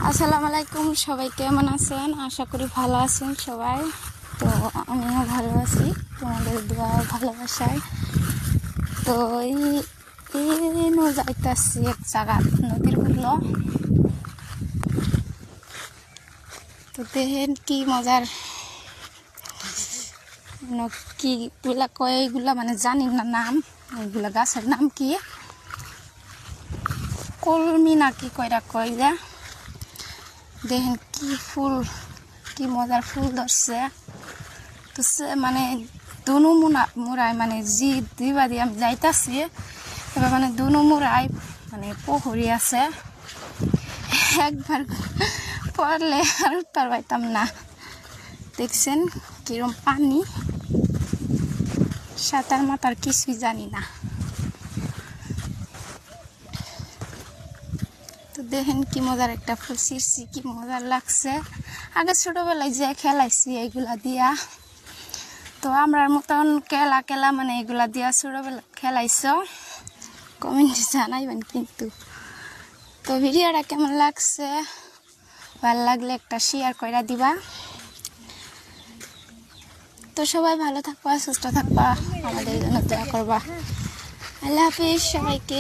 আসসালামু আলাইকুম, সবাই কেমন আছেন? আশা করি ভালো আছেন সবাই। তো আমিও ভালো আছি তোমাদের দোয়া ভালোবাসায়। তো এই যাইতেছি এক জায়গা নদীর গুলো। তো দেখেন কি মজার, কি গুলা কয় এইগুলা মানে জানি না নাম, এইগুলা গাছের নাম কি, কলমি না কি কয়রা কয় যা। দেখেন কি ফুল, কি মজার ফুল ধরছে। তো মানে দুনো মুড়ায় মানে জি দিবা দিয়ে আমি যাইতাছি, এবার মানে দুনো মুড়ায় মানে পুকুরি আছে, একবার পড়লে আর উঠতে পারতাম না। দেখছেন কিরম পানি, সাঁতার মাতার কিছুই জানি না। তো দেখেন কি মজার একটা ফুল ছিঁড়ছি, কি মজার লাগছে। আগে ছোটবেলায় যে খেলাইছি এগুলা দিয়া, তো আমরার মতন কেলা মানে এগুলা দিয়া ছোটবেলা খেলাইছ, কমেন্টে জানাইবেন কিন্তু। তো ভিডিওটা কেমন লাগছে, ভালো লাগলে একটা শেয়ার করে দিবা। তো সবাই ভালো থাকবা, সুস্থ থাকবা, আমাদের জন্য দোয়া করবা। আল্লাহ হাফিজ সবাইকে।